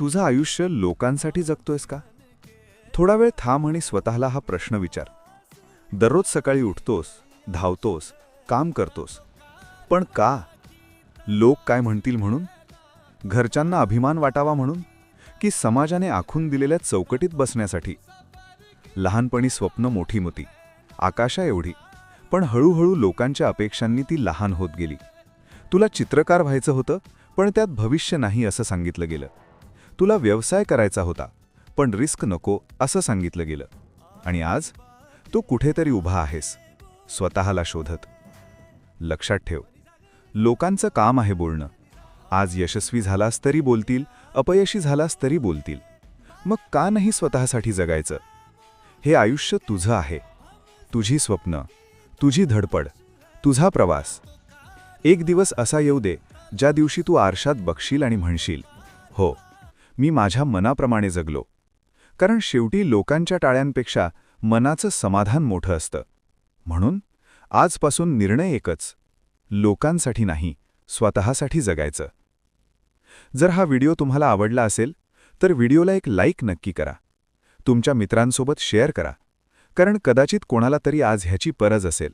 तुझं आयुष्य लोकांसाठी जगतोयस का? थोडा वेळ थांब आणि स्वतःला हा प्रश्न विचार. दररोज सकाळी उठतोस, धावतोस, काम करतोस. पण का? लोक काय म्हणतील म्हणून? घरच्यांना अभिमान वाटावा म्हणून? की समाजाने आखून दिलेल्या चौकटीत बसण्यासाठी? लहानपणी स्वप्न मोठी होती, आकाशा एवढी, पण हळूहळू लोकांच्या अपेक्षांनी ती लहान होत गेली. तुला चित्रकार व्हायचं होतं, पण त्यात भविष्य नाही असं सांगितलं गेलं. तुला व्यवसाय करायचा होता, पण रिस्क नको असं सांगितलं गेलं. आणि आज तू कुठेतरी उभा आहेस, स्वतःला शोधत. लक्षात ठेव, लोकांचं काम आहे बोलणं. आज यशस्वी झालास तरी बोलतील, अपयशी झालास तरी बोलतील. मग का नाही स्वतःसाठी जगायचं? हे आयुष्य तुझं आहे, तुझी स्वप्न, तुझी धडपड, तुझा प्रवास. एक दिवस असा येऊ दे ज्या दिवशी तू आरशात बघशील आणि म्हणशील, हो, मी माझ्या मनाप्रमाणे जगलो. कारण शेवटी लोकांच्या टाळ्यांपेक्षा मनाचं समाधान मोठं असतं. म्हणून आजपासून निर्णय एकच, लोकांसाठी नाही, स्वतःसाठी जगायचं. जर हा व्हिडिओ तुम्हाला आवडला असेल तर व्हिडिओला एक लाईक नक्की करा. तुमच्या मित्रांसोबत शेअर करा, कारण कदाचित कोणाला तरी आज ह्याची गरज असेल.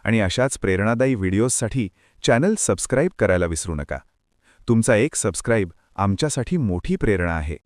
आणि अशाच प्रेरणादायी व्हिडिओजसाठी चॅनल सबस्क्राईब करायला विसरू नका. तुमचा एक सबस्क्राईब आमच्यासाठी मोठी प्रेरणा आहे.